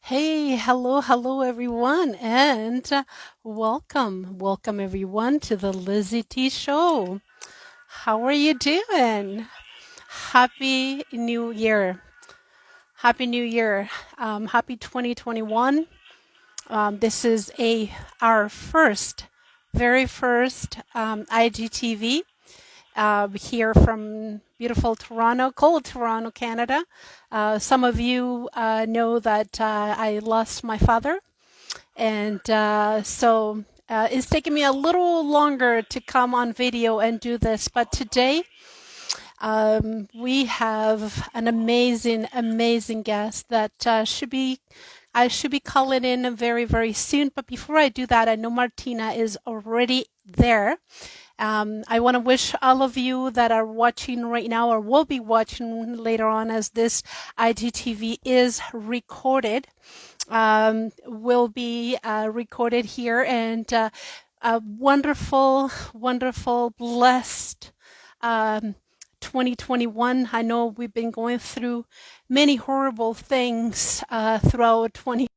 Hey, hello everyone, and welcome everyone to the LizyT show. How are you doing? Happy New Year! Happy New Year! Happy 2021. This is our very first IGTV here from beautiful Toronto, cold Toronto, Canada. Some of you know that I lost my father, and it's taken me a little longer to come on video and do this. But today we have an amazing guest that I should be calling in very soon. But before I do that, I know Martina is already there. I want to wish all of you that are watching right now or will be watching later on as this IGTV is recorded, will be recorded here, and a wonderful, blessed 2021. I know we've been going through many horrible things throughout 2020.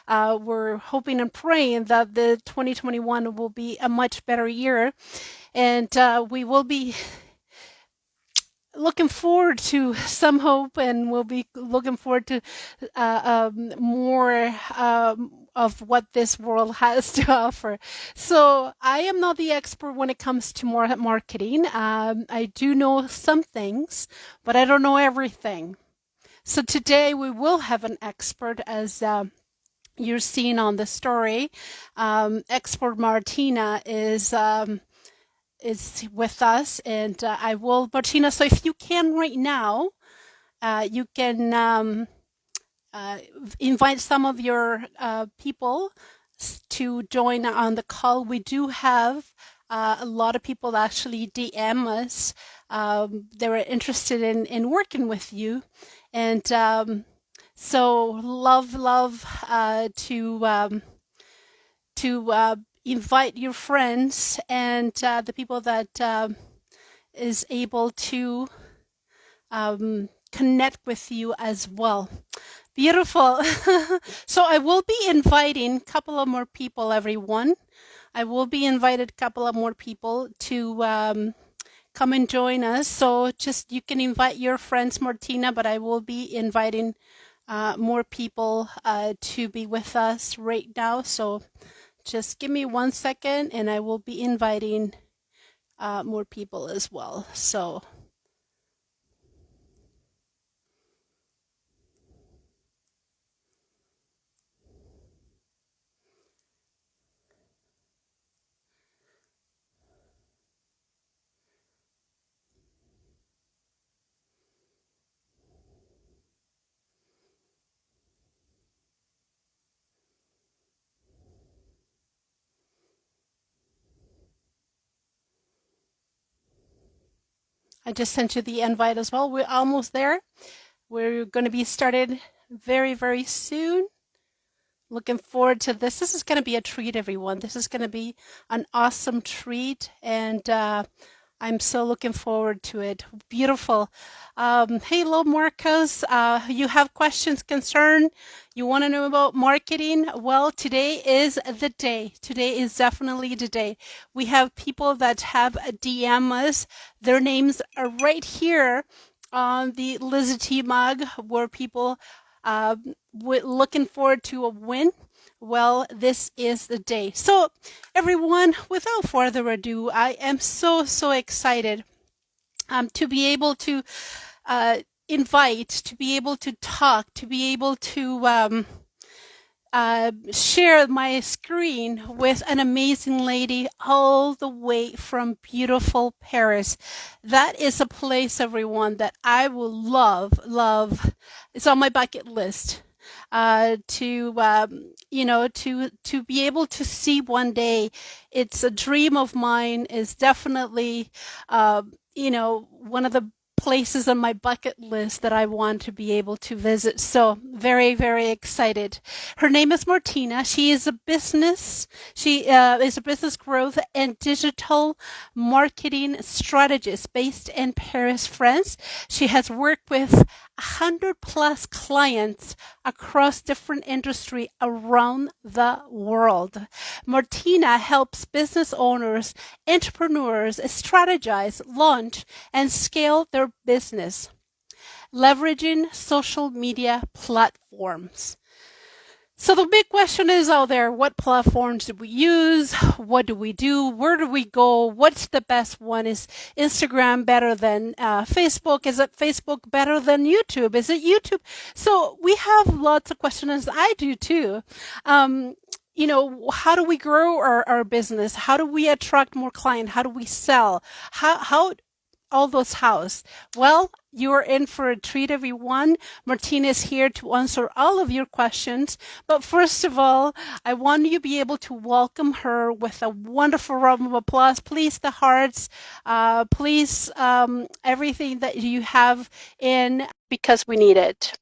We're hoping and praying that the 2021 will be a much better year, and we will be looking forward to some hope, and we'll be looking forward to more of what this world has to offer. So I am not the expert when it comes to marketing. I do know some things, but I don't know everything. So today we will have an expert, as you're seeing on the story. Expert Martina is with us, and I will, Martina, so if you can right now, you can invite some of your people to join on the call. We do have a lot of people actually DM us. They were interested in working with you, and so love to invite your friends and the people that is able to connect with you as well. Beautiful. So I will be inviting a couple of more people, everyone. I will be invited a couple of more people to come and join us. So just you can invite your friends, Martina, but I will be inviting more people to be with us right now. So just give me 1 second, and I will be inviting more people as well. So I just sent you the invite as well. We're almost there. We're going to be started very soon. Looking forward to this. This is going to be a treat, everyone. This is going to be an awesome treat, and I'm so looking forward to it. Beautiful. Hello, Marcos. You have questions, concern? You want to know about marketing? Well, today is the day. Today is definitely the day. We have people that have DM us. Their names are right here on the LizyT mug, where people looking forward to a win. Well, this is the day. So everyone, without further ado, I am so excited to be able to invite, to be able to talk, to be able to share my screen with an amazing lady all the way from beautiful Paris. That is a place, everyone, that I will love. It's on my bucket list. To be able to see one day. It's a dream of mine. Is definitely one of the places on my bucket list that I want to be able to visit. So very excited. Her name is Martina. She is a business growth and digital marketing strategist based in Paris, France. She has worked with 100 plus clients across different industry around the world. Martina helps business owners, entrepreneurs strategize, launch, and scale their business, leveraging social media platforms. So the big question is out there, what platforms do we use? What do we do? Where do we go? What's the best one? Is Instagram better than Facebook? Is it Facebook better than YouTube? Is it YouTube? So we have lots of questions. I do too. How do we grow our business? How do we attract more clients? How do we sell? How all those hows? Well, you're in for a treat, everyone. Martina is here to answer all of your questions. But first of all, I want you to be able to welcome her with a wonderful round of applause. Please, the hearts, please, everything that you have in, because we need it.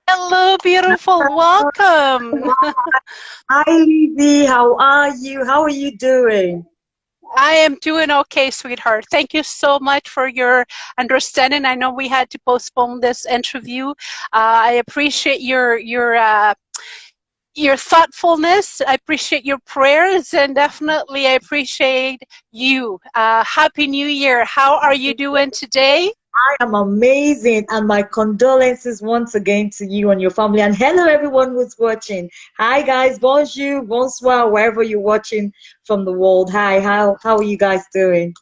Hello, beautiful. Welcome. Hi, LizyT. How are you? How are you doing? I am doing okay, sweetheart. Thank you so much for your understanding. I know we had to postpone this interview. I appreciate your thoughtfulness. I appreciate your prayers, and definitely I appreciate you. Happy New Year. How are you doing today? I am amazing, and my condolences once again to you and your family. And hello, everyone who's watching. Hi, guys. Bonjour, bonsoir, wherever you're watching from the world. Hi, how are you guys doing?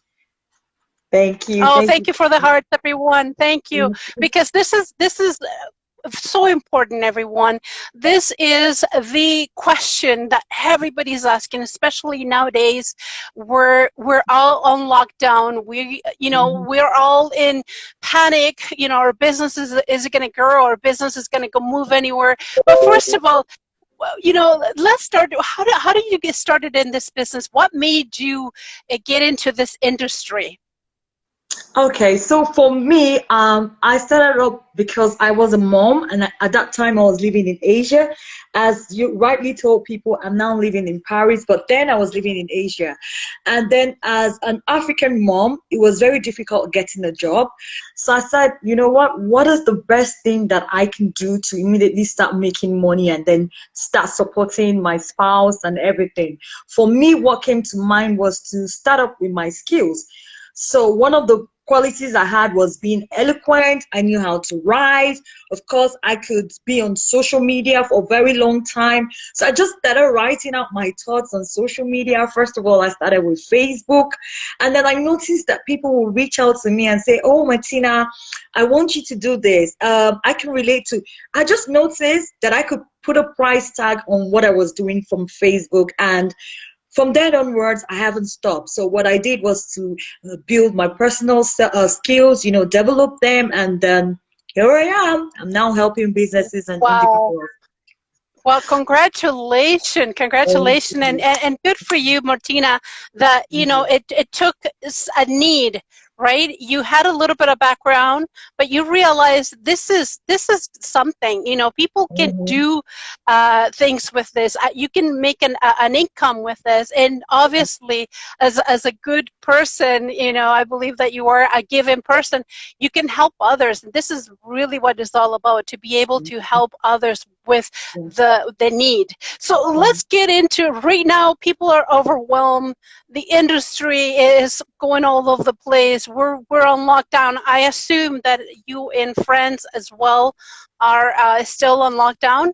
Thank you. Oh, Thank thank you for the hearts, everyone. Thank you, you. because this is so important, everyone. This is the question that everybody's asking, especially nowadays. We're all on lockdown. We're all in panic. Our business is it going to grow? Our business is going to go move anywhere? But first of all, let's start. How did you get started in this business? What made you get into this industry? Okay, so for me, I started up because I was a mom, and at that time I was living in Asia. As you rightly told people, I'm now living in Paris, but then I was living in Asia. And then as an African mom, it was very difficult getting a job. So I said, you know what is the best thing that I can do to immediately start making money and then start supporting my spouse and everything? For me, what came to mind was to start up with my skills. So one of the qualities I had was being eloquent. I knew how to write. Of course, I could be on social media for a very long time. So I just started writing out my thoughts on social media. First of all, I started with Facebook. And then I noticed that people will reach out to me and say, oh, Martina, I want you to do this. I can relate to. I just noticed that I could put a price tag on what I was doing from Facebook, and from then onwards, I haven't stopped. So what I did was to build my personal skills, develop them, and then here I am. I'm now helping businesses and Wow. individuals. Well, congratulations, and good for you, Martina, that, it took a need, right? You had a little bit of background, but you realized this is something, people can Mhm. do things with this. You can make an income with this. And obviously, as a good person, I believe that you are a giving person, you can help others. And this is really what it's all about, to be able to help others with the need. So let's get into right now. People are overwhelmed. The industry is going all over the place. We're on lockdown. I assume that you and friends as well are still on lockdown.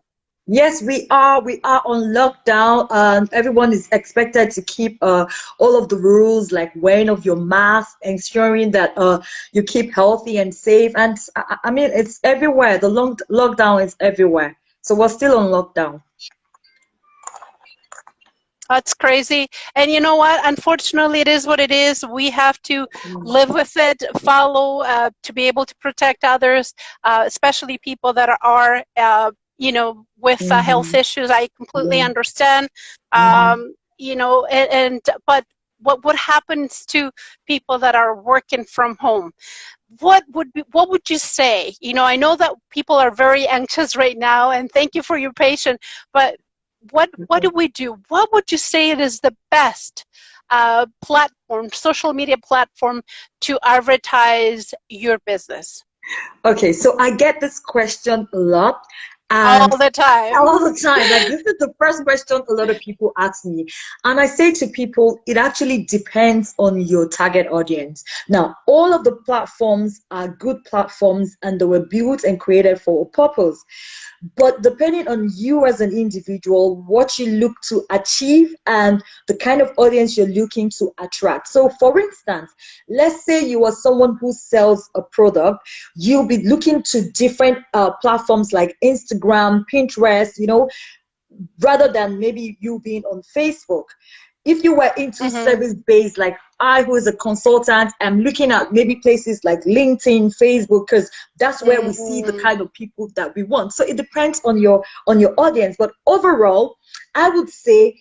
Yes, we are. We are on lockdown. Everyone is expected to keep all of the rules, like wearing of your mask, ensuring that you keep healthy and safe. And I mean, it's everywhere. The lockdown is everywhere. So we're still on lockdown. That's crazy. And you know what? Unfortunately, it is what it is. We have to Mm. live with it, follow, to be able to protect others, especially people that are, with health Mhm. issues. I completely Yeah. understand. Mhm. But what happens to people that are working from home? what would you say? You know, I know that people are very anxious right now, and thank you for your patience, but what do we do? What would you say it is the best platform, social media platform to advertise your business? Okay, so I get this question a lot, All and the time. all the time. Like, this is the first question a lot of people ask me. And I say to people, it actually depends on your target audience. Now, all of the platforms are good platforms and they were built and created for a purpose. But depending on you as an individual, what you look to achieve and the kind of audience you're looking to attract. So for instance, let's say you are someone who sells a product, you'll be looking to different platforms like Instagram, Pinterest, rather than maybe you being on Facebook. If you were into Mm-hmm. service based, like I, who is a consultant, am looking at maybe places like LinkedIn, Facebook, because that's where we see the Mm-hmm. kind of people that we want. So it depends on your audience. But overall, I would say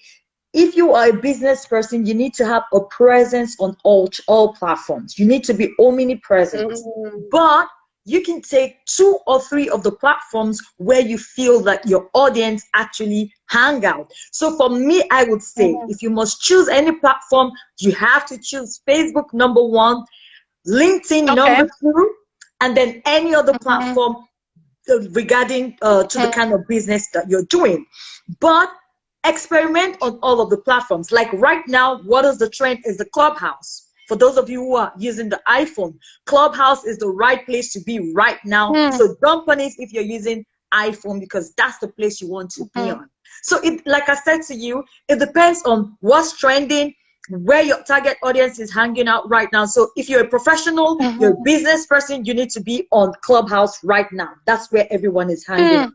if you are a business person, you need to have a presence on all platforms. You need to be omnipresent. Mm-hmm. But you can take two or three of the platforms where you feel that your audience actually hang out. So for me, I would say Mm-hmm. if you must choose any platform, you have to choose Facebook number one, LinkedIn Okay. number two, and then any other Mm-hmm. platform regarding to the kind of business that you're doing. But experiment on all of the platforms. Like right now, what is the trend is the Clubhouse. For those of you who are using the iPhone, Clubhouse is the right place to be right now. Mm-hmm. So jump on it if you're using iPhone, because that's the place you want to be on. So it, like I said to you, it depends on what's trending, where your target audience is hanging out right now. So if you're a professional, you're a Mm-hmm. business person, you need to be on Clubhouse right now. That's where everyone is hanging Hmm. out.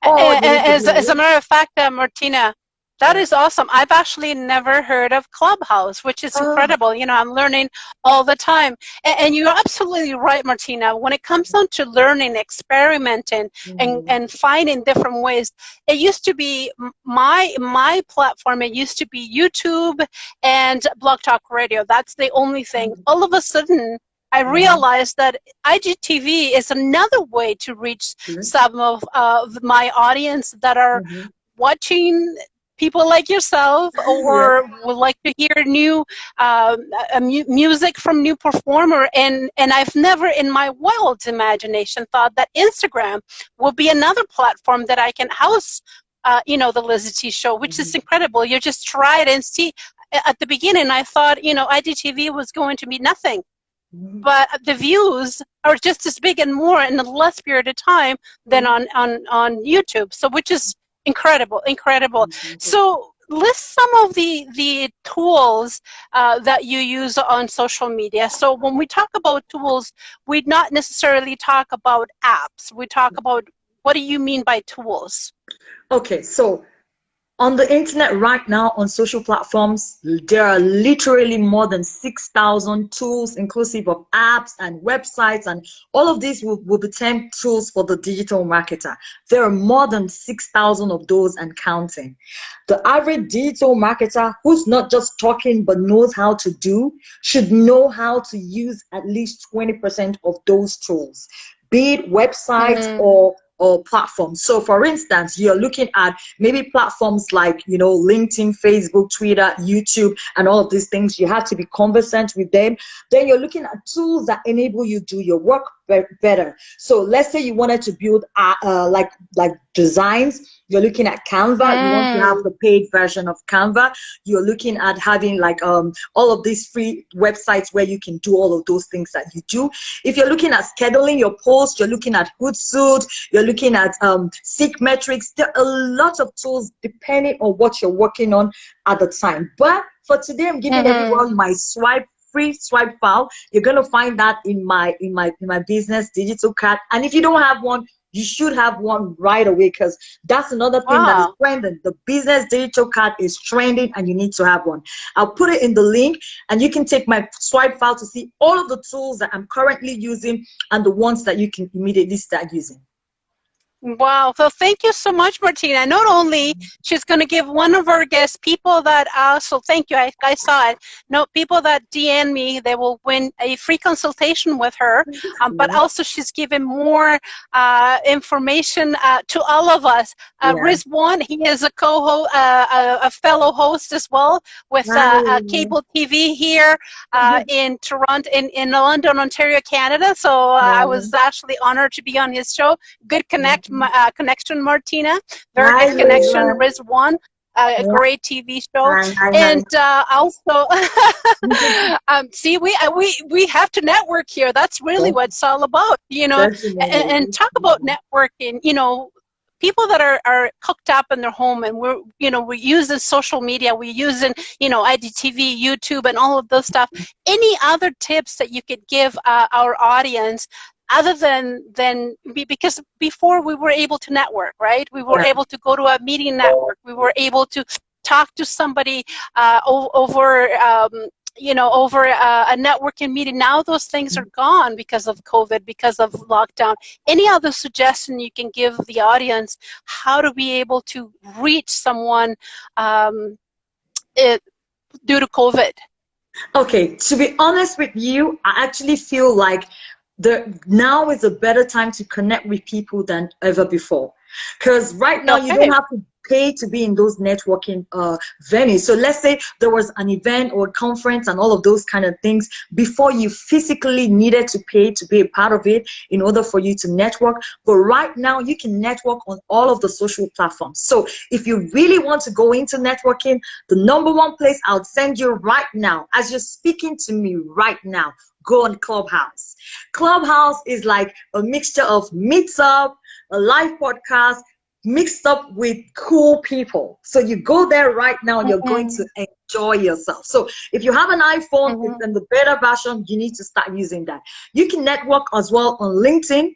Or you need to be on As a LinkedIn. matter of fact, Martina, that Yeah. is awesome. I've actually never heard of Clubhouse, which is Oh. incredible. You know, I'm learning all the time. And you're absolutely right, Martina. When it comes down to learning, experimenting, Mhm. and finding different ways, it used to be my platform. It used to be YouTube and Blog Talk Radio. That's the only thing. Mhm. All of a sudden, I Mhm. realized that IGTV is another way to reach Mhm. some of my audience that are Mhm. watching people like yourself Yeah. or would like to hear new music from new performer, and I've never in my wildest imagination thought that Instagram will be another platform that I can house the LizyT show, which is Mhm. incredible. You just try it and see. At the beginning I thought IGTV was going to be nothing, Mhm. but the views are just as big and more in a less period of time than Mhm. on YouTube. So which is incredible, incredible. Mhm. So list some of the tools that you use on social media. So when we talk about tools, we not necessarily talk about apps. We talk about, what do you mean by tools? Okay, so on the internet right now, on social platforms, there are literally more than 6,000 tools, inclusive of apps and websites, and all of these will be termed tools for the digital marketer. There are more than 6,000 of those and counting. The average digital marketer who's not just talking but knows how to do should know how to use at least 20% of those tools, be it websites Mm-hmm. or platforms. So for instance, you're looking at maybe platforms like, LinkedIn, Facebook, Twitter, YouTube, and all of these things. You have to be conversant with them. Then you're looking at tools that enable you to do your work better. So let's say you wanted to build like designs. You're looking at Canva. You want to have Mm. the paid version of Canva. You're looking at having like all of these free websites where you can do all of those things that you do. If you're looking at scheduling your posts, you're looking at Hootsuite, you're looking at Seek Metrics. There are a lot of tools depending on what you're working on at the time. But for today, I'm giving Mm-hmm. everyone my free swipe file. You're gonna find that in my business digital card. And if you don't have one, you should have one right away, because that's another thing that is Wow. trending. The business digital card is trending and you need to have one. I'll put it in the link, and you can take my swipe file to see all of the tools that I'm currently using and the ones that you can immediately start using. Wow. So thank you so much, Martina. Not only she's going to give one of our guests, people that also, thank you, I saw it. No, people that DM me, they will win a free consultation with her. But Yeah, also she's given more information to all of us. yeah. Rizwan, he is a co-host, a fellow host as well with Hi. cable TV here in Toronto, in London, Ontario, Canada. So I Yeah. was actually honored to be on his show. Good connection, Martina. Very Hi, good connection, Rizwan. Rizwan. A Yeah. great TV show, Hi, hi, hi. and also, see, we have to network here. That's really what it's all about, Definitely. and talk about networking. People that are cooked up in their home, and we're using social media, we're using IDTV, YouTube, and all of those stuff. Any other tips that you could give our audience, other than because before we were able to network, right? We were Yeah. able to go to a meeting network. We were able to talk to somebody over over a networking meeting. Now those things are gone because of COVID, because of lockdown. Any other suggestion you can give the audience how to be able to reach someone it, due to COVID? Okay, to be honest with you, I actually feel like the now is a better time to connect with people than ever before. Because right now you don't Okay. have to pay to be in those networking venues. So let's say there was an event or a conference and all of those kind of things before you physically needed to pay to be a part of it in order for you to network. But right now you can network on all of the social platforms. So if you really want to go into networking, the number one place I would send you right now, as you're speaking to me right now, go on Clubhouse. Clubhouse is like a mixture of meetup, a live podcast, mixed up with cool people. So you go there right now, you're going to Mhm. enjoy yourself. So if you have an iPhone, it's Mhm. in the beta version, you need to start using that. You can network as well on LinkedIn.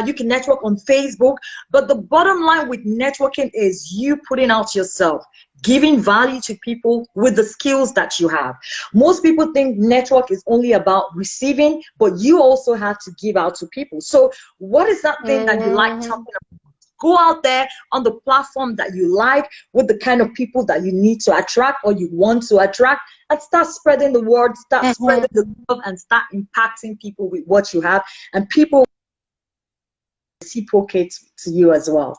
You can network on Facebook. But the bottom line with networking is you putting out yourself, giving value to people with the skills that you have. Most people think network is only about receiving, but you also have to give out to people. So what is that thing that you like Mhm. talking about? Go out there on the platform that you like with the kind of people that you need to attract or you want to attract, and start spreading the word, start Mhm. spreading the love, and start impacting people with what you have, and people reciprocate to you as well.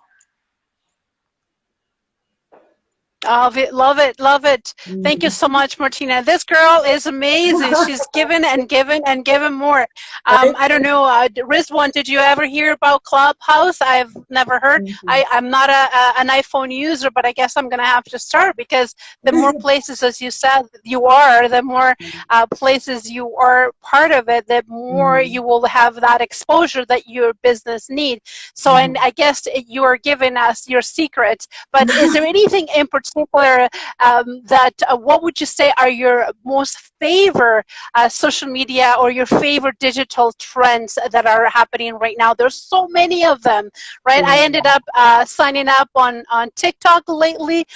Love it, love it, love it. Thank you Mhm. so much, Martina. This girl is amazing. She's given and given and given more. Thank I don't you. know, Rizwan, did you ever hear about Clubhouse? I've never heard. Mhm. I'm not an iPhone user, but I guess I'm going to have to start because the more places, as you said, you are, the more places you are part of it, the more Mhm. you will have that exposure that your business needs. So, and Mhm. I guess you are giving us your secret, but is there anything in particular that, what would you say are your most favorite social media or your favorite digital trends that are happening right now? There's so many of them, right? I ended up signing up on TikTok lately,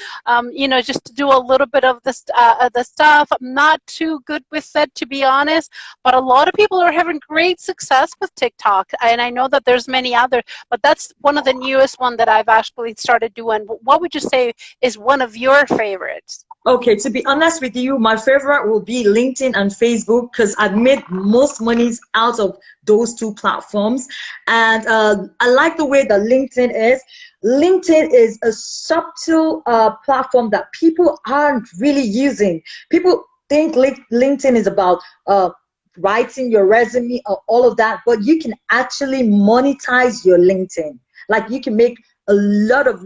just to do a little bit of the stuff. I'm not too good with it, to be honest, but a lot of people are having great success with TikTok, and I know that there's many others, but that's one of the newest one that I've actually started doing. What would you say is one of your favorites? Okay, to be honest with you, my favorite will be LinkedIn and Facebook because I've made most monies out of those two platforms. And I like the way that LinkedIn is. LinkedIn is a subtle platform that people aren't really using. People think LinkedIn is about writing your resume or all of that, but you can actually monetize your LinkedIn. Like you can make a lot of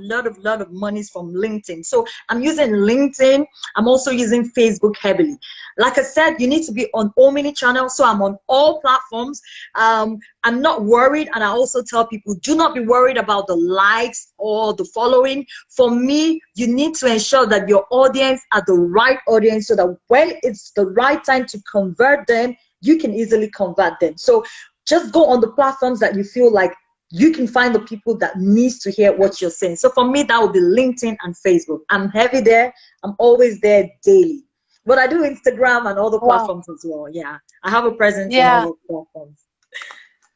monies from LinkedIn. So I'm using LinkedIn. I'm also using Facebook heavily. Like I said, you need to be on all many channels. So I'm on all platforms. I'm not worried. And I also tell people, do not be worried about the likes or the following. For me, you need to ensure that your audience are the right audience so that when it's the right time to convert them, you can easily convert them. So just go on the platforms that you feel like you can find the people that needs to hear what you're saying. So for me, that would be LinkedIn and Facebook. I'm heavy there. I'm always there daily. But I do Instagram and other Wow. platforms as well. Yeah, I have a presence on all Yeah. those platforms.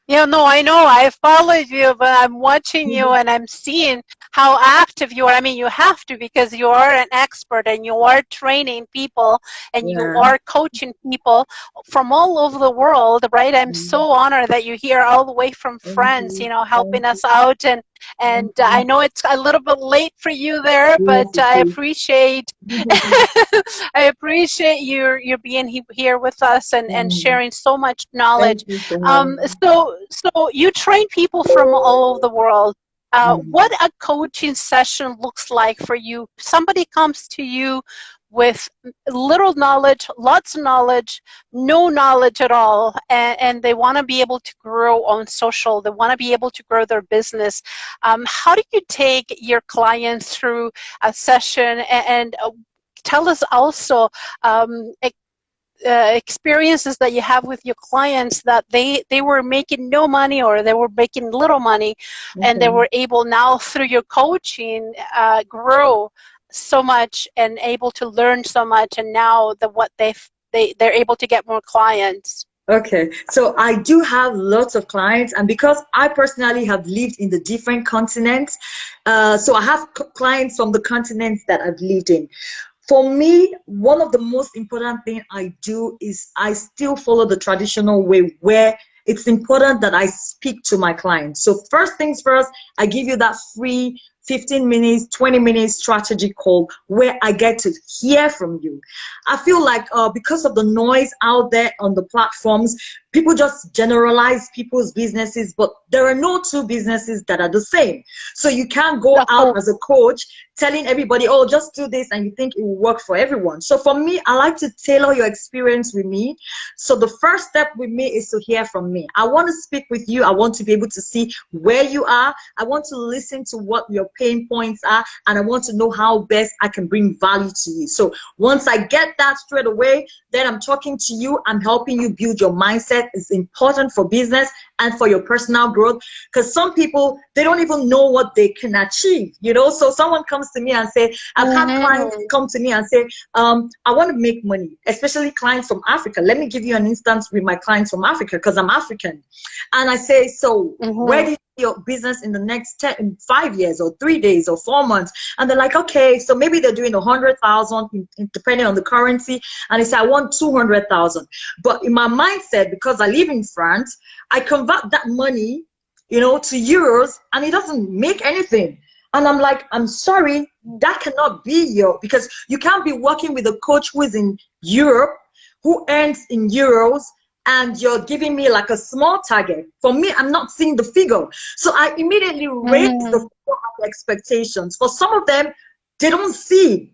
Yeah, no, I know. I followed you, but I'm watching you and I'm seeing how active you are. I mean, you have to because you are an expert and you are training people and you Yeah. are coaching people from all over the world, right? I'm Mhm. so honored that you're here all the way from Thank France, you. helping Thank you. us out. And Thank I you. know it's a little bit late for you there, but Yes, it I is. appreciate I appreciate you being here with us and Mm. sharing so much knowledge. Thank you for having me. So you train people from all over the world. What Mm. a coaching session looks like for you? Somebody comes to you with little knowledge, lots of knowledge, no knowledge at all, and they want to be able to grow on social. They want to be able to grow their business. How do you take your clients through a session and tell us also experiences that you have with your clients that they were making no money or they were making little money and they Okay. were able now through your coaching grow so much and able to learn so much and now they're able to get more clients. Okay, so I do have lots of clients, and because I personally have lived in the different continents, so I have clients from the continents that I've lived in. For me, one of the most important thing I do is I still follow the traditional way where it's important that I speak to my clients. So first things first, I give you that free 15 minutes, 20 minutes strategy call where I get to hear from you. I feel like because of the noise out there on the platforms, people just generalize people's businesses, but there are no two businesses that are the same. So you can't go out No. as a coach telling everybody, oh, just do this, and you think it will work for everyone. So for me, I like to tailor your experience with me. So the first step with me is to hear from me. I want to speak with you. I want to be able to see where you are. I want to listen to what your pain points are, and I want to know how best I can bring value to you. So once I get that straight away, then I'm talking to you. I'm helping you build your mindset. It's important for business and for your personal growth, because some people, they don't even know what they can achieve, so someone comes to me and say, I've had clients Mm-hmm. come to me and say, I want to make money, especially clients from Africa. Let me give you an instance with my clients from Africa, because I'm African. And I say, so where Mm-hmm. do you see your business in the next 5 years or 3 days or 4 months? And they're like, okay, so maybe they're doing 100,000 depending on the currency. And they say, I want 200,000. But in my mindset, because I live in France, I convert that money, to euros, and it doesn't make anything. And I'm like, I'm sorry, that cannot be because you can't be working with a coach who is in Europe, who earns in euros, and you're giving me like a small target. For me, I'm not seeing the figure. So I immediately rate the Mm-hmm. figure of expectations. For some of them, they don't see.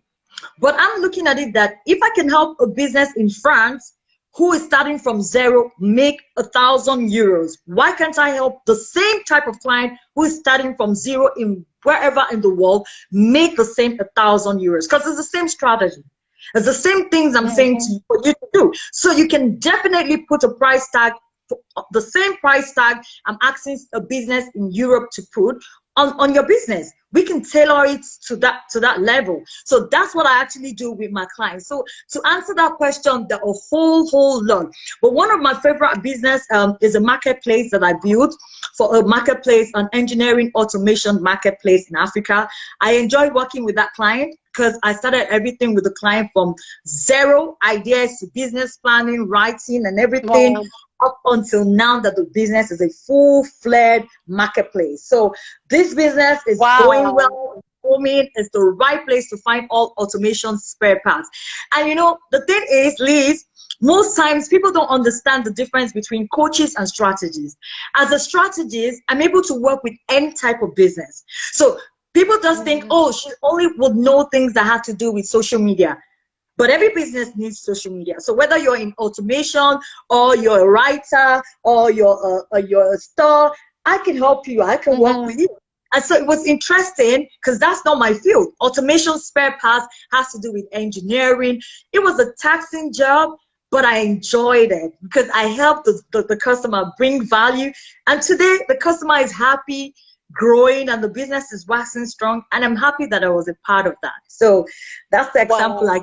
But I'm looking at it that if I can help a business in France who is starting from zero make 1,000 euros, why can't I help the same type of client who is starting from zero in wherever in the world make the same 1,000 euros? Because it's the same strategy. It's the same things I'm saying to Mm-hmm. you for you to do. So you can definitely put a price tag, the same price tag I'm asking a business in Europe to put on your business. We can tailor it to that level. So that's what I actually do with my clients. So to answer that question, there are a whole lot. But one of my favorite business is a marketplace that I built for a marketplace, an engineering automation marketplace in Africa. I enjoy working with that client because I started everything with the client from zero ideas to business planning, writing, and everything Wow. up until now that the business is a full-fledged marketplace. So this business is going Wow. well, booming. It's the right place to find all automation spare parts. And the thing is, Liz, most times people don't understand the difference between coaches and strategists. As a strategist, I'm able to work with any type of business. So people just think, Mm-hmm. oh, she only would know things that have to do with social media. But every business needs social media. So whether you're in automation or you're a writer or you're a store, I can help you. I can work with Mm-hmm. you. And so it was interesting because that's not my field. Automation spare parts has to do with engineering. It was a taxing job, but I enjoyed it because I helped the customer bring value. And today the customer is happy, growing, and the business is waxing strong. And I'm happy that I was a part of that. So that's the example Wow. I.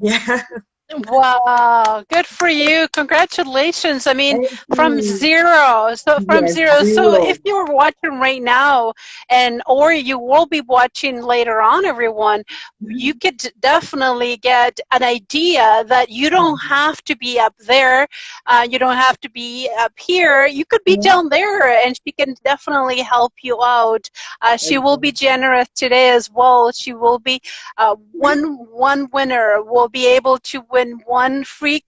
Yeah. Wow, good for you. Congratulations. I mean, Thank from you. zero. So from Yes, zero. So if zero. you were watching right now and or you will be watching later on, everyone, you Mhm, could definitely get an idea that you don't mhm, have to be up there. You don't have to be up here. You could be mhm. down there and she can definitely help you out. She will be Exactly. generous today as well. She will be one winner will be able to win one free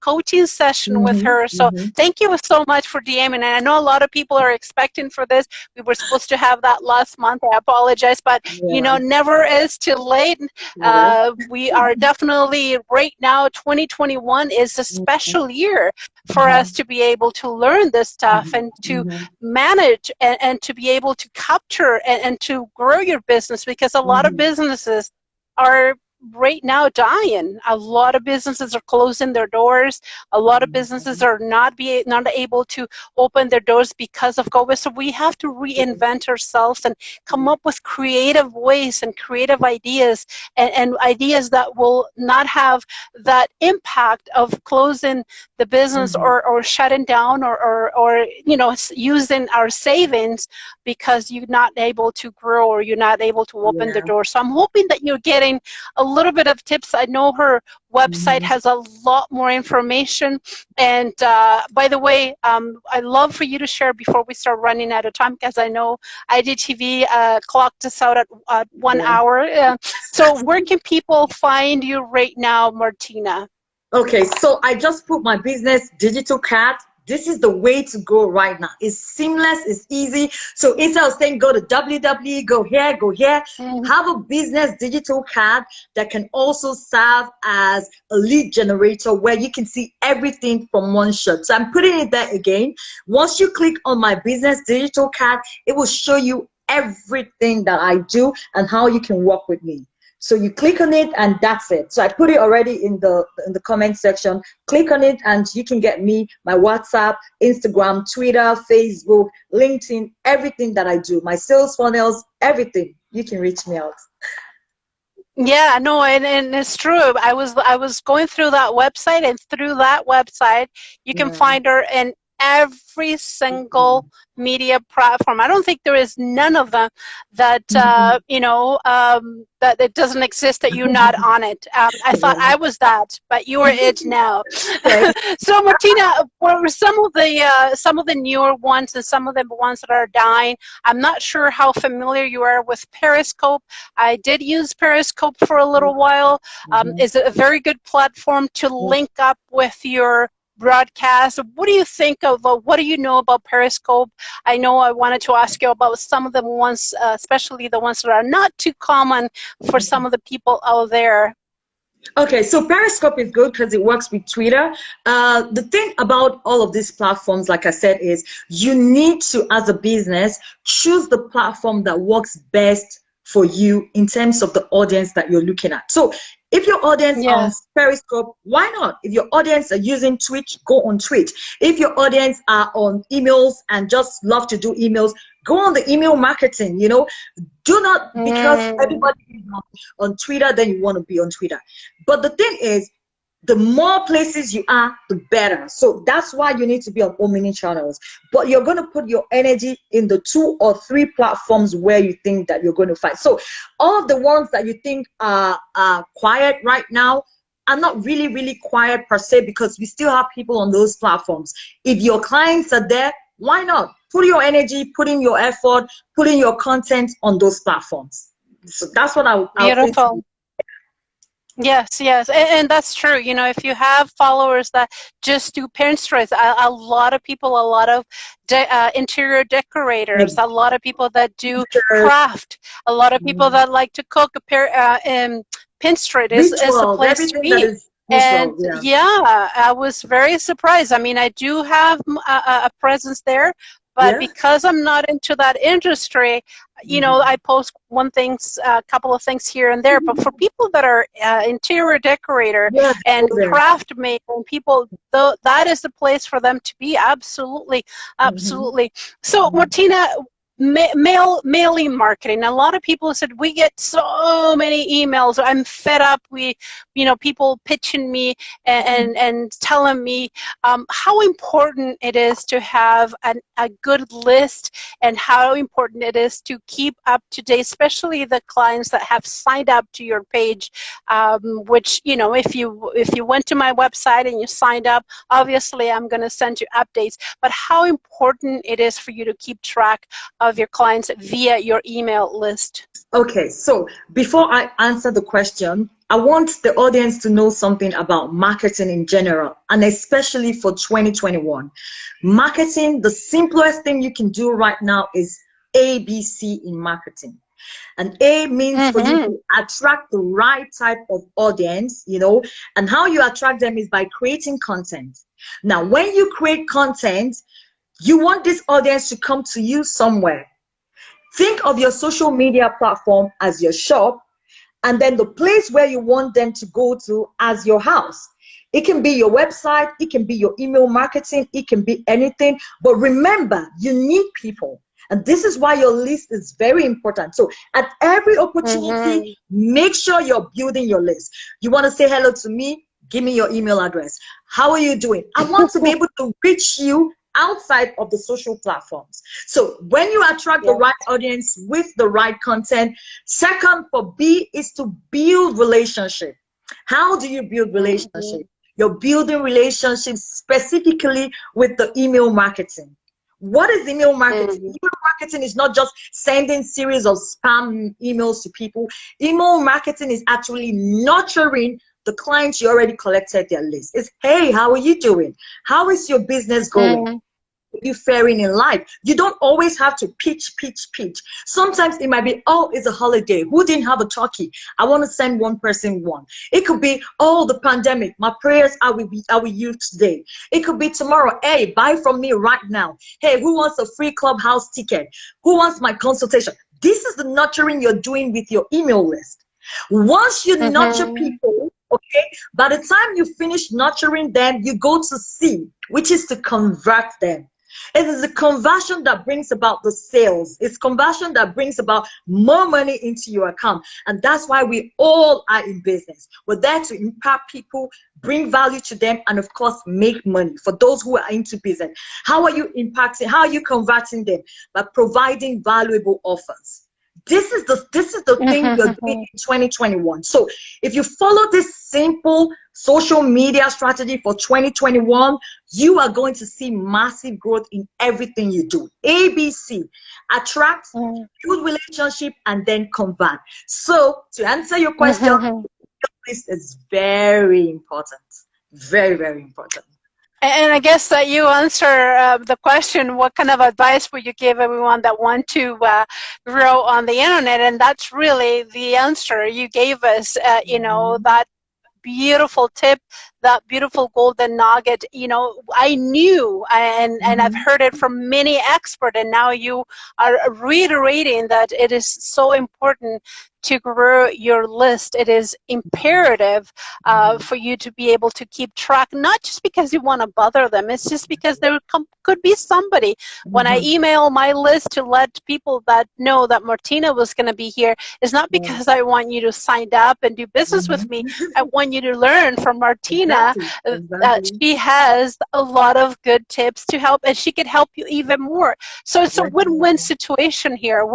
coaching session with Mm-hmm, her. So mm-hmm. thank you so much for DMing. And I know a lot of people are expecting for this. We were supposed to have that last month. I apologize, but you know, Yeah, never is too late. yeah. We are definitely right now. 2021 is a Mm-hmm, special year for us mm-hmm, to be able to learn this stuff and to mm-hmm, manage and to be able to capture and to grow your business because a lot of mm-hmm, businesses are right now dying. A lot of businesses are closing their doors. A lot of businesses mm-hmm. are not able to open their doors because of COVID. So we have to Yeah, reinvent ourselves and come yeah. up with creative ways and creative ideas and ideas that will not have that impact of closing the business Mm-hmm. or shutting down or you know using our savings because you're not able to grow or you're not able to open the Yeah. door. So I'm hoping that you're getting a little bit of tips. I know her website Mm-hmm. has a lot more information. And by the way, I'd love for you to share before we start running out of time because I know IDTV clocked us out at 1 Yeah. hour. So where can people find you right now, Martina? Okay, so I just put my business digital card. This is the way to go right now. It's seamless, it's easy. So instead of saying go to www, go here, Mhm. have a business digital card that can also serve as a lead generator where you can see everything from one shot. So I'm putting it there again. Once you click on my business digital card, it will show you everything that I do and how you can work with me. So you click on it and that's it. So I put it already in the comment section. Click on it and you can get me, my WhatsApp, Instagram, Twitter, Facebook, LinkedIn, everything that I do, my sales funnels, everything. You can reach me out. Yeah, no, and it's true. I was going through that website, and through that website, you can Yeah. find her in every single media platform. I don't think there is none of them that Mhm. that it doesn't exist that you're not on it. I thought Yeah. I was that, but you are it now. Thank So, Martina, what were some of the newer ones and some of the ones that are dying? I'm not sure how familiar you are with Periscope. I did use Periscope for a little you. while. Mhm. Is a very good platform to link up with your broadcast. What do you think of, what do you know about Periscope? I know I wanted to ask you about some of the ones, especially the ones that are not too common for some of the people out there. Okay, so Periscope is good because it works with Twitter. The thing about all of these platforms, like I said, is you need to, as a business, choose the platform that works best for you in terms of the audience that you're looking at. So if your audience are on Yeah. Periscope, why not? If your audience are using Twitch, go on Twitch. If your audience are on emails and just love to do emails, go on the email marketing. Do not, because Mm, everybody is on Twitter, then you want to be on Twitter. But the thing is, the more places you are, the better. So that's why you need to be on omni channels. But you're going to put your energy in the 2 or 3 platforms where you think that you're going to find. So all of the ones that you think are quiet right now are not really, really quiet per se because we still have people on those platforms. If your clients are there, why not? Put your energy, put in your effort, put in your content on those platforms. So that's what I'll say to you. beautiful. Yes, yes, and that's true. You know, if you have followers that just do Pinterest, a lot of people, a lot of interior decorators, a lot of people that do craft, a lot of people that like to cook. Pinterest is the Rituals, place to everything that be. is And rituals, yeah. yeah, I was very surprised. I mean, I do have a presence there, but Yeah. because I'm not into that industry, you know, Mhm. I post one things, a couple of things here and there. But for people that are interior decorator Yeah, go and there. craft maker and people, though, that is the place for them to be. Absolutely, Mhm. absolutely. So, Mhm. Martina, mailing marketing. A lot of people said, we get so many emails. I'm fed up. People pitching me and telling me how important it is to have a good list, and how important it is to keep up to date, especially the clients that have signed up to your page, which, if you went to my website and you signed up, obviously I'm going to send you updates, but how important it is for you to keep track of your clients via your email list. Okay, so before I answer the question, I want the audience to know something about marketing in general, and especially for 2021. Marketing, the simplest thing you can do right now is ABC in marketing. And A means for you to attract the right type of audience, and how you attract them is by creating content. Now, when you create content, you want this audience to come to you somewhere. Think of your social media platform as your shop, and then the place where you want them to go to as your house. It can be your website, it can be your email marketing, it can be anything. But remember, you need people. And this is why your list is very important. So at every opportunity, make sure you're building your list. You want to say hello to me? Give me your email address. How are you doing? I want to be able to reach you outside of the social platforms. So when you attract the right audience with the right content, second for B is to build relationship. How do you build relationship? You're building relationships specifically with the email marketing. What is email marketing? Email marketing is not just sending series of spam emails to people. Email marketing is actually nurturing the clients you already collected their list. It's, hey, how are you doing? How is your business going? You faring in life? You don't always have to pitch. Sometimes it might be, oh, it's a holiday. Who didn't have a turkey? I want to send one person one. It could be, oh, the pandemic. My prayers are with you today. It could be tomorrow. Hey, buy from me right now. Hey, who wants a free clubhouse ticket? Who wants my consultation? This is the nurturing you're doing with your email list. Once you nurture people, okay, by the time you finish nurturing them, you go to C, which is to convert them. It is the conversion that brings about the sales. It's conversion that brings about more money into your account. And that's why we all are in business. We're there to impact people, bring value to them, and of course, make money. For those who are into business, how are you impacting? How are you converting them? By providing valuable offers. This is the thing you're doing in 2021. So if you follow this simple social media strategy for 2021, you are going to see massive growth in everything you do. ABC, attract, build relationship, and then convert. So to answer your question, this is very important. Very, very important. And I guess that you answer the question, what kind of advice would you give everyone that want to grow on the internet? And that's really the answer you gave us, that beautiful tip, that beautiful golden nugget. I knew, and I've heard it from many experts, and now you are reiterating that it is so important to grow your list. It is imperative for you to be able to keep track, not just because you want to bother them, it's just because there could be somebody. When I email my list to let people that know that Martina was going to be here, it's not because I want you to sign up and do business with me. I want you to learn from Martina that she has a lot of good tips to help, and she could help you even more. So it's a win-win situation here.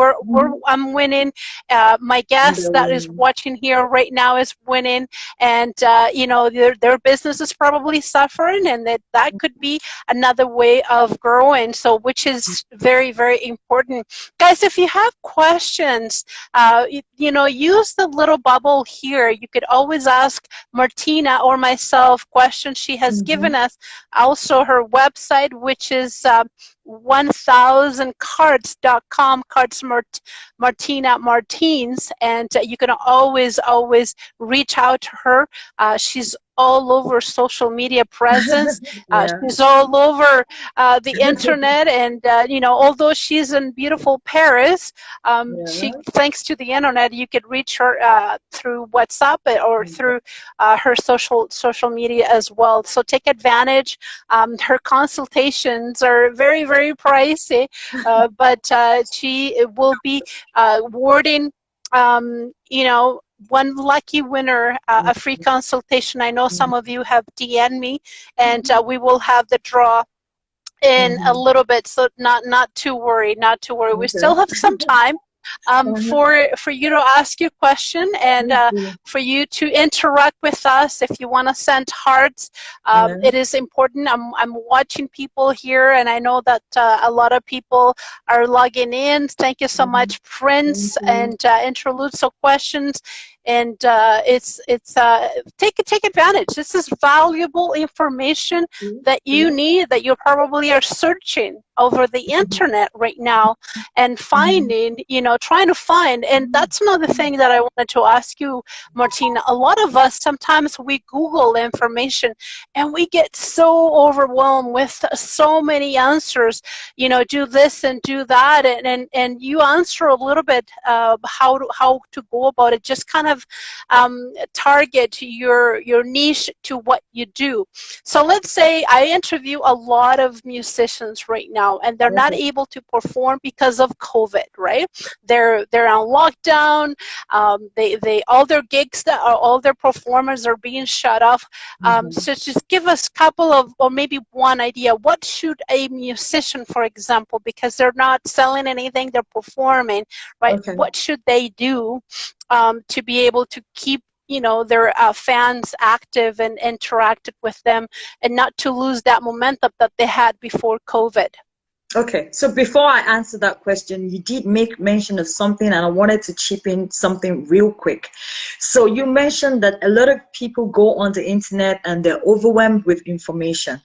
I'm winning. My guest that is watching here right now is winning, and their business is probably suffering, and that could be another way of growing. So, which is very, very important, guys. If you have questions, use the little bubble here. You could always ask Martina or myself questions. She has given us also her website, which is 1000cards.com, cards Martina Martins, and you can always reach out to her. She's all over social media presence. Yeah. She's all over the internet, and although she's in beautiful Paris, she, Yeah. thanks to the internet, you could reach her through WhatsApp or through her social media as well. So take advantage. Her consultations are very, very pricey, but she will be awarding, one lucky winner, a free consultation. I know some of you have DM'd me, and we will have the draw in a Mhm. little bit. So not too worried, not to worry. We still Okay. have some time Uh-huh. for you to ask your question, and Thank you. for you to interact with us. If you want to send hearts, Yeah. it is important. I'm watching people here, and I know that a lot of people are logging in. Thank you so Mhm. much, Thank Prince you. and Interlude. So questions, and it's take advantage. This is valuable information that you Yeah. need, that you probably are searching over the internet right now and Mhm. finding, trying to find. And that's another thing that I wanted to ask you, Martina. A lot of us, sometimes we Google information and we get so overwhelmed with so many answers, do this and do that. And you answer a little bit how to go about it. Just kind of target your niche to what you do. So let's say I interview a lot of musicians right now, and they're not Okay. able to perform because of COVID, right? They're on lockdown. They all their gigs, that are all their performers are being shut off. Mhm. So just give us a couple of, or maybe one idea. What should a musician, for example, because they're not selling anything, they're performing, right? Okay. What should they do to be able to keep their fans active and interacted with them, and not to lose that momentum that they had before COVID? Okay, so before I answer that question, you did make mention of something, and I wanted to chip in something real quick. So you mentioned that a lot of people go on the internet and they're overwhelmed with information.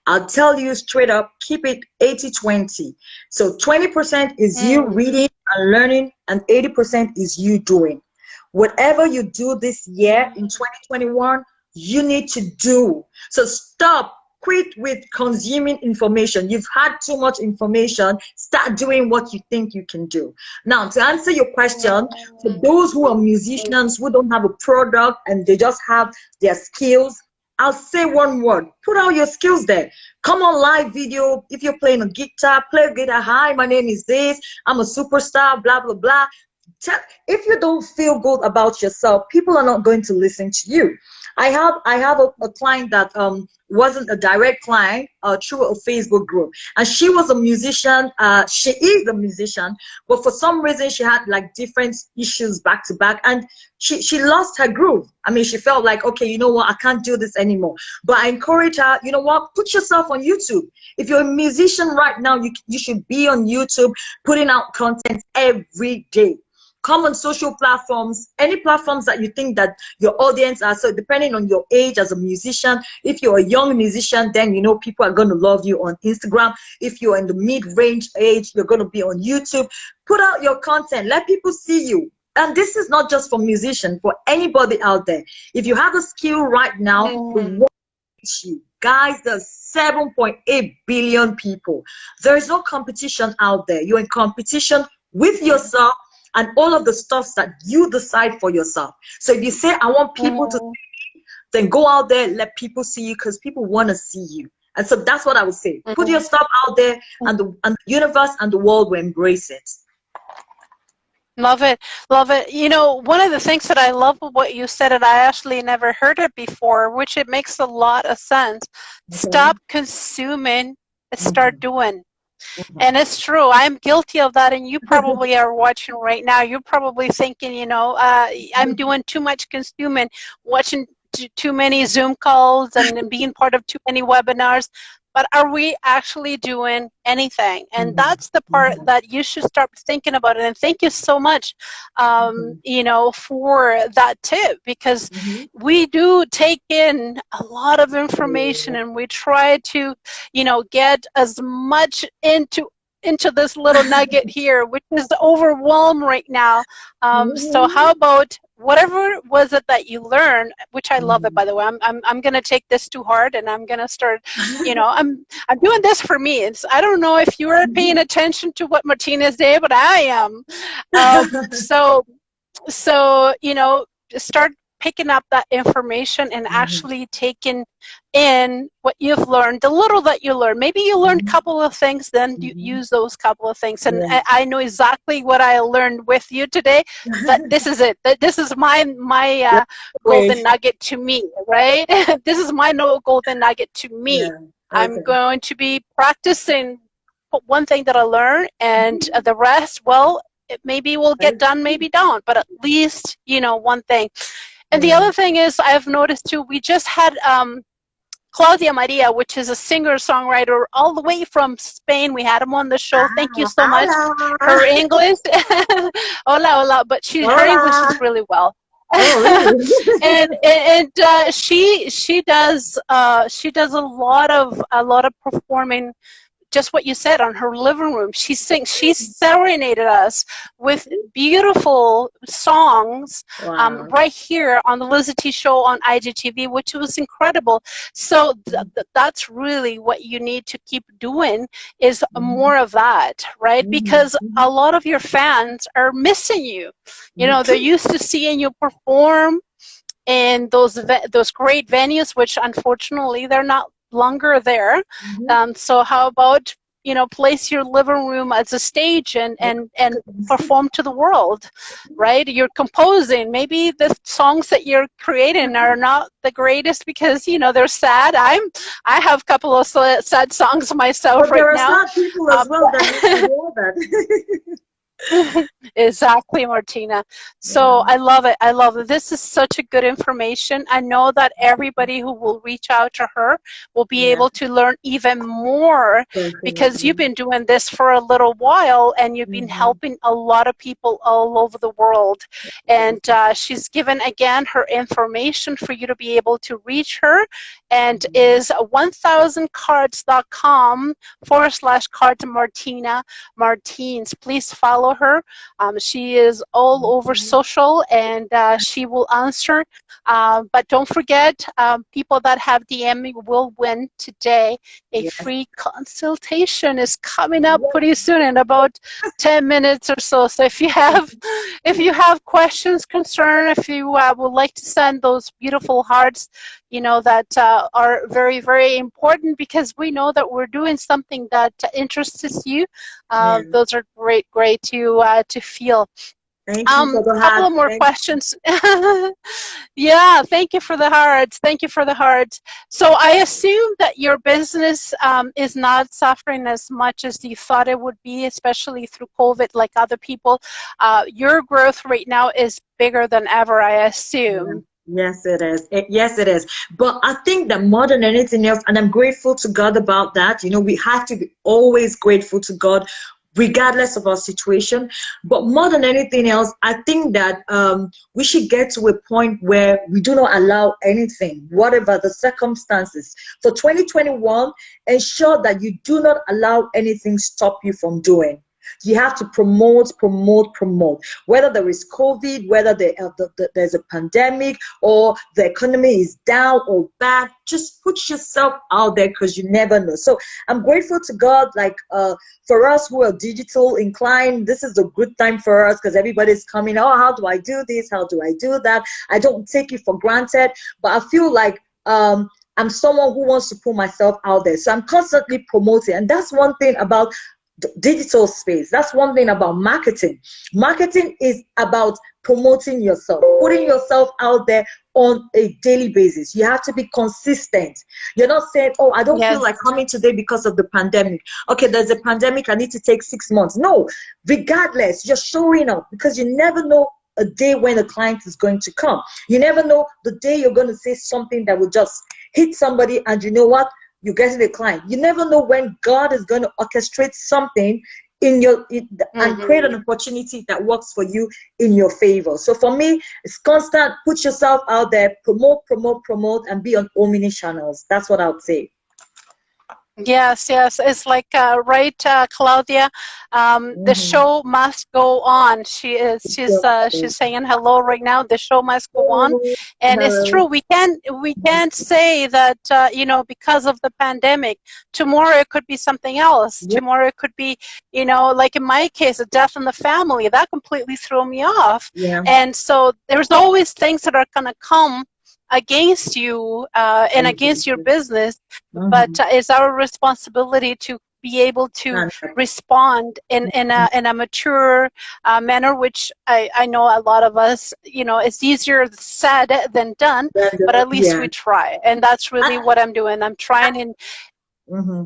I'll tell you straight up, keep it 80-20. So 20% is you Mm, reading and learning, and 80% is you doing. Whatever you do this year in 2021, you need to do. So stop. Quit with consuming information. You've had too much information. Start doing what you think you can do. Now, to answer your question, for those who are musicians who don't have a product and they just have their skills, I'll say one word: put out your skills there. Come on live video. If you're playing a guitar, play a guitar. Hi, my name is this. I'm a superstar, blah, blah, blah. If you don't feel good about yourself, people are not going to listen to you. I have a client that wasn't a direct client through a Facebook group, and she was a musician. She is a musician, but for some reason she had like different issues back to back, and she lost her groove. I mean, she felt like, okay, you know what, I can't do this anymore. But I encourage her, you know what, put yourself on YouTube. If you're a musician right now, you should be on YouTube, putting out content every day. Come on social platforms, any platforms that you think that your audience are. So depending on your age as a musician, if you're a young musician, then you know people are going to love you on Instagram. If you're in the mid-range age, you're going to be on YouTube. Put out your content, let people see you. And this is not just for musicians, for anybody out there. If you have a skill right now, the mm, world needs you. Guys, there's 7.8 billion people. There is no competition out there. You're in competition with yourself and all of the stuffs that you decide for yourself. So if you say, I want people to, mm, then go out there, let people see you, because people want to see you. And so that's what I would say. Put your mm. stuff out there, and the universe and the world will embrace it. Love it, love it. One of the things that I love of what you said, and I actually never heard it before, which it makes a lot of sense. Okay. Stop consuming and start Mhm. doing. Mhm. And it's true. I'm guilty of that, and you probably are watching right now. You're probably thinking, I'm doing too much consuming, watching too many Zoom calls and being part of too many webinars. But are we actually doing anything? And Mhm. that's the part Mhm. that you should start thinking about it. And thank you so much, Mhm. for that tip, because Mhm. we do take in a lot of information Yeah. and we try to get as much into into this little nugget here, which is overwhelmed right now. So Mhm. how about whatever was it that you learned, which I love it, Mhm. by the way. I'm going to take this to heart, and I'm going to start, I'm doing this for me. I don't know if you are paying attention to what Martina is saying, but I am. So start picking up that information and Mhm. actually taking in what you've learned, the little that you learned. Maybe you learned a Mhm. couple of things, then you Mhm. use those couple of things. And Yeah. I know exactly what I learned with you today. That this is it. That this is my Walk away. golden nugget to me, right? This is my no golden nugget to me. Yeah. I'm Okay. going to be practicing one thing that I learned, and Mhm. the rest, well, it maybe will get done, maybe don't, but at least one thing. And the Yeah. other thing is, I've noticed too, we just had Claudia Maria, which is a singer-songwriter all the way from Spain. We had him on the show. Thank you Ah, so much. hola. Her English, hola, hola, but her English is Hola. really well. Oh, really? And she does a lot of performing, just what you said, on her living room. She serenaded us with beautiful songs, Wow. right here on the LizyT show on IGTV, which was incredible. So that's really what you need to keep doing, is Mhm. more of that, right? Mhm. Because a Mhm. lot of your fans are missing you. They're True. used to seeing you perform in those great venues, which unfortunately they're not longer there. Mhm. So how about place your living room as a stage, and Oh, and goodness. perform to the world, right? You're composing. Maybe the songs that you're creating are not the greatest because they're sad. I have a couple of sad songs myself But right there are now. sad people as well that need to hear that. Exactly, Martina. Yeah. So I love it. I love it. This is such a good information. I know that everybody who will reach out to her will be Yeah. able to learn even more, because you've Definitely. been doing this for a little while and you've been Mhm. helping a lot of people all over the world. And she's given again her information for you to be able to reach her, and Mhm. is 1000cards.com/cards Martina Martins. Please follow her. She is all over Mhm. social, and she will answer. But don't forget, people that have DM me will win today. A Yes. free consultation is coming up Yes. pretty soon, in about 10 minutes or so. So if you have questions, concern, if you would like to send those beautiful hearts, that are very, very important, because we know that we're doing something that interests you. Yeah. Those are great, great to feel. Thank you for the Couple heart. of more Thank questions. Yeah, thank you for the hearts. Thank you for the hearts. So I assume that your business is not suffering as much as you thought it would be, especially through COVID, like other people. Your growth right now is bigger than ever, I Yeah. assume. Yes, it is. Yes, it is. But I think that more than anything else, and I'm grateful to God about that, we have to be always grateful to God, regardless of our situation. But more than anything else, I think that we should get to a point where we do not allow anything, whatever the circumstances. For 2021, ensure that you do not allow anything stop you from doing. You have to promote, promote, promote. Whether there is COVID, whether there's a pandemic, or the economy is down or bad, just put yourself out there, because you never know. So I'm grateful to God, like for us who are digital inclined, this is a good time for us, because everybody's coming, oh, how do I do this? How do I do that? I don't take it for granted, but I feel like I'm someone who wants to put myself out there. So I'm constantly promoting. And that's one thing about digital space. That's one thing about marketing. Marketing is about promoting yourself, putting yourself out there on a daily basis. You have to be consistent. You're not saying, oh, I don't feel Yes. like coming today because of the pandemic. Okay, there's a pandemic, I need to take 6 months. No, regardless, you're showing up, because you never know a day when a client is going to come. You never know the day you're going to say something that will just hit somebody, and you know what? You get a client. You never know when God is going to orchestrate something and create an Hmm. opportunity that works for you in your favor. So for me, it's constant. Put yourself out there, promote, promote, promote, and be on all many channels. That's what I would say. Yes, yes. It's like, right, Claudia. The Mm-hmm. show must go on. She's saying hello right now. The show must go on, and it's No. true. We can't say that, because of the pandemic. Tomorrow it could be something else. Yep. Tomorrow it could be, like in my case, a death in the family. That completely threw me off. Yeah. And so there's always things that are going to come against you, and against your Exactly. business, but Mm-hmm. it's our responsibility to be able to And respond in a mature manner, which I know a lot of us, it's easier said than done, but at least yeah. we try. And that's really I, what I'm doing. I'm trying. And hmm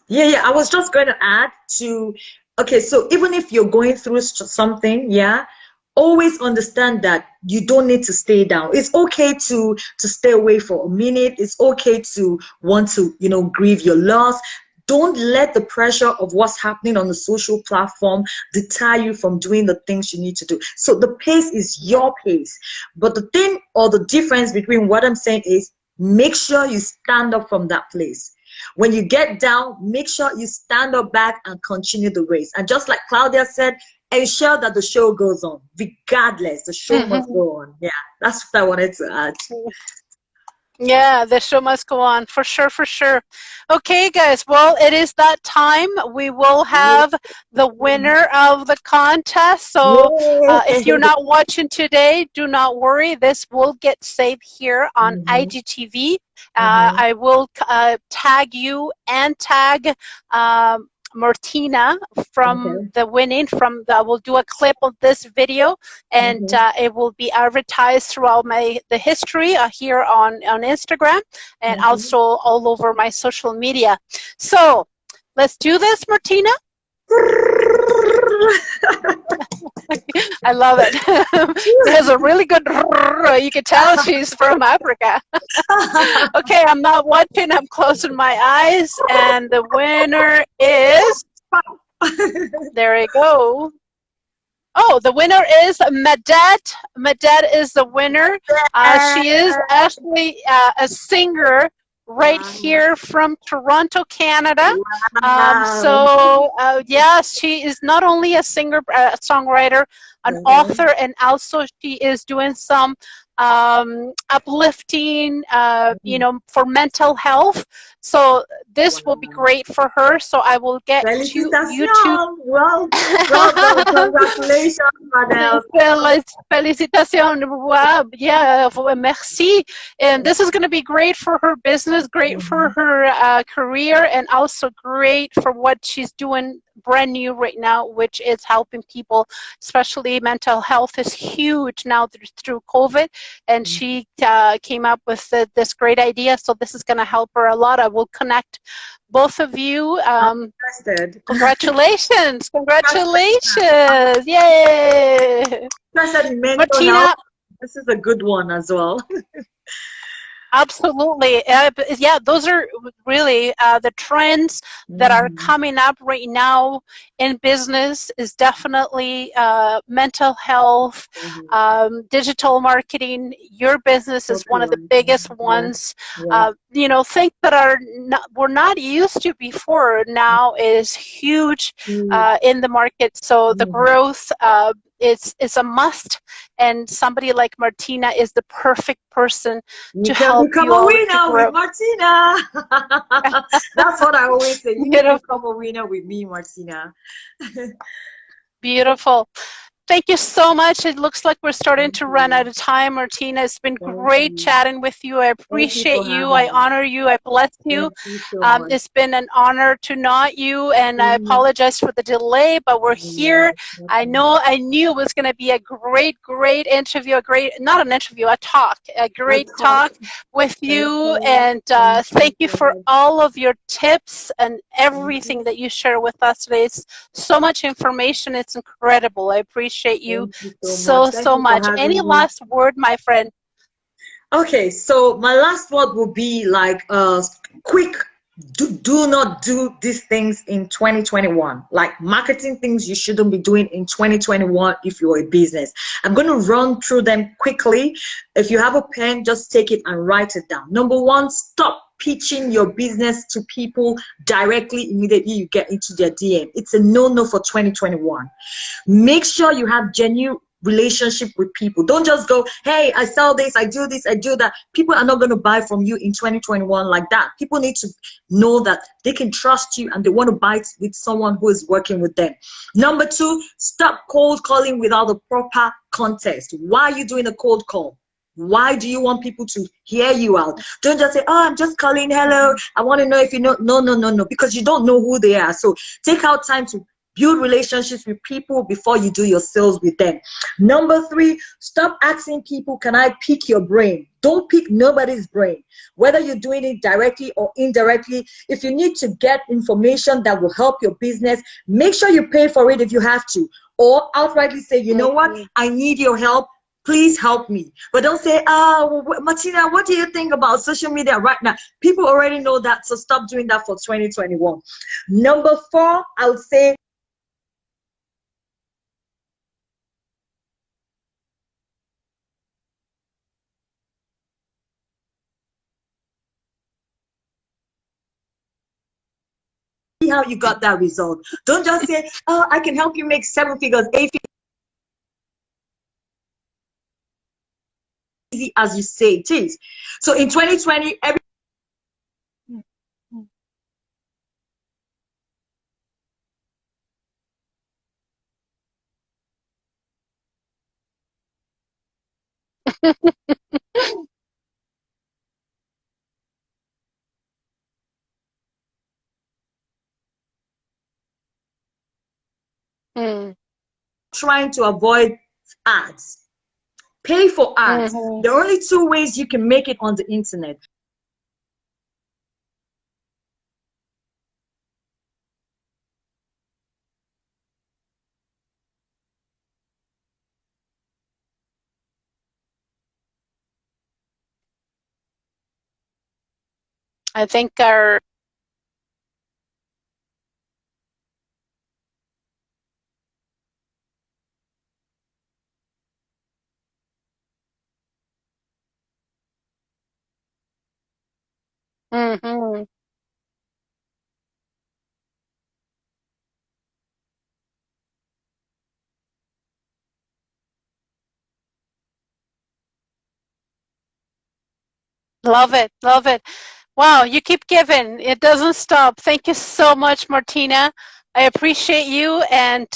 Yeah, yeah. I was just going to add to, okay, so even if you're going through something, yeah, always understand that you don't need to stay down. It's okay to stay away for a minute. It's okay to want to, grieve your loss. Don't let the pressure of what's happening on the social platform deter you from doing the things you need to do. So the pace is your pace. But the thing or the difference between what I'm saying is make sure you stand up from that place. When you get down, make sure you stand up back and continue the race. And just like Claudia said, ensure that the show goes on. Regardless, the show must Mhm. go on. Yeah, that's what I wanted to add. Yeah, the show must go on, for sure, for sure. Okay, guys, well, it is that time. We will have the winner of the contest. So if you're Yay! not watching today, do not worry. This will get saved here on Mm-hmm, IGTV. mm-hmm, I will tag you and tag Martina from okay. the winning. I will do a clip of this video, and Mm-hmm, it will be advertised throughout the history here on Instagram, and mm-hmm. also all over my social media. So let's do this, Martina. I love it. It has a really good. You can tell she's from Africa. Okay, I'm not watching. I'm closing my eyes, and the winner is. There you go. Oh, the winner is Madette. Madette is the winner. She is actually a singer right Wow. here from Toronto, Canada. Wow. Yes, she is not only a singer, a songwriter, an Uh-huh. author, and also she is doing some uplifting, Mhm. for mental health. So this will be Wow. great for her. So I will get to you to. Felicitations. Well done. Congratulations, Madel. Félicitations. Wow. Yeah, merci. And this is going to be great for her business, great for Mhm. her career, and also great for what she's doing brand new right now, which is helping people, especially mental health is huge now through COVID. And she came up with this great idea. So this is going to help her a lot. I will connect both of you. I'm interested. Congratulations! Congratulations. Congratulations! Yay! Interested in mental health. Martina, This is a good one as well. absolutely. Yeah, those are really the trends that are Mhm. coming up right now in business is definitely mental health, Mhm. digital marketing. Your business is one of the Okay. biggest Yeah. ones. Yeah. Things that we're not used to before now is huge Mhm. in the market. So the Mhm. growth is a must, and somebody like Martina is the perfect person You to can help become you a out to winner with grow. Martina. That's what I always say. You can Beautiful, become a winner with me, Martina. beautiful. Thank you so much. It looks like we're starting Thank to run out you. of time, Martina. It's been Thank great you. chatting with you. I Thank you appreciate for you. having I me. honor you. I bless you. Thank you so much. It's been an honor to know you, and I Mm, apologize for the delay, but we're yeah, here. okay. I knew it was going to be a great, great interview, not an interview, a A great talk. talk with you. Okay. And Thank you thank you so for much. all of your tips and Thank everything you. that you share with us today. It's so much information. It's incredible. I appreciate you Thank you so much. so, Thank so you for much. Any having me. last word, my friend? Okay, so my last word will be like quick. do not do these things in 2021. Like marketing things you shouldn't be doing in 2021 if you're a business. I'm going to run through them quickly. If you have a pen, just take it and write it down. Number one, stop pitching your business to people directly immediately you get into their DM. It's a no-no for 2021. Make sure you have genuine relationship with people. Don't just go, hey, I sell this, I do this, I do that. People are not going to buy from you in 2021 like that. People need to know that they can trust you and they want to buy with someone who is working with them. Number two, stop cold calling without the proper context. Why are you doing a cold call? Why do you want people to hear you out? Don't just say, oh, I'm just calling, hello, I want to know if you know. No, no, no, no, because you don't know who they are. So take out time to build relationships with people before you do your sales with them. Number three, stop asking people, can I pick your brain? Don't pick nobody's brain. Whether you're doing it directly or indirectly, if you need to get information that will help your business, make sure you pay for it if you have to. Or outrightly say, you know what, I need your help. Please help me. But don't say, oh, Martina, what do you think about social media right now? People already know that, so stop doing that for 2021. Number four, I would say, how you got that result. Don't just say, oh, I can help you make 7 figures, 8 figures, easy as you say it is. So in 2020, Mm. trying to avoid ads. Pay for ads. Mm-hmm. There are only two ways you can make it on the internet. I think our mm-hmm. Love it, love it. Wow, you keep giving. It doesn't stop. Thank you so much, Martina. I appreciate you and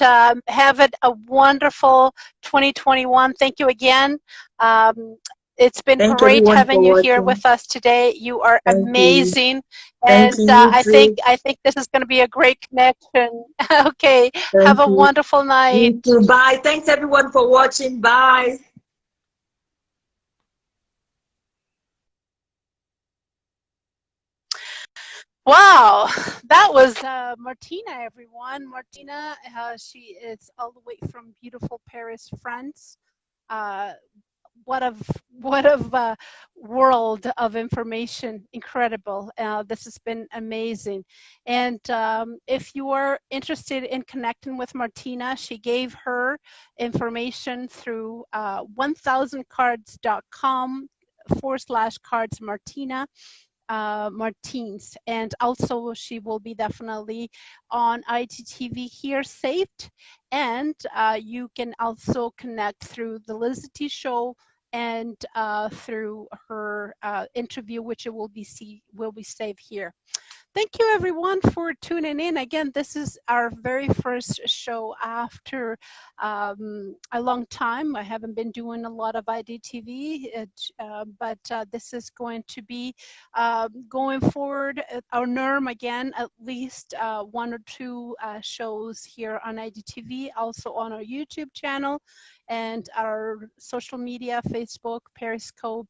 have it a wonderful 2021. Thank you again. Um, it's been Thank great everyone for having you here watching. with us today. You are Thank you. amazing, Thank and you, you too. I think this is going to be a great connection. Okay, have Thank a you. wonderful You night. too. Bye. Thanks everyone for watching. Bye. Wow, that was Martina, everyone. Martina, she is all the way from beautiful Paris, France. Uh, what a what a world of information! Incredible. This has been amazing. And if you are interested in connecting with Martina, she gave her information through 1000cards.com/cards Martina Martins. And also, she will be definitely on IGTV here saved. And you can also connect through the LizyT show and through her interview, which it will be saved here. Thank you, everyone, for tuning in. Again, this is our very first show after a long time. I haven't been doing a lot of IDTV, but this is going to be going forward. Our norm again, at least one or two shows here on IDTV, also on our YouTube channel and our social media, Facebook, Periscope,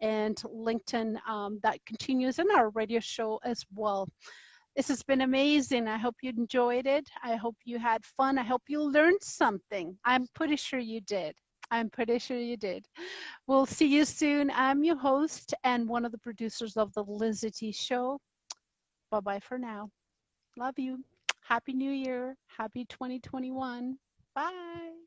and LinkedIn that continues in our radio show as well. This has been amazing. I hope you enjoyed it. I hope you had fun. I hope you learned something. I'm pretty sure you did. I'm pretty sure you did. We'll see you soon. I'm your host and one of the producers of the LizyT show. Bye-bye for now. Love you. Happy New Year. Happy 2021. Bye.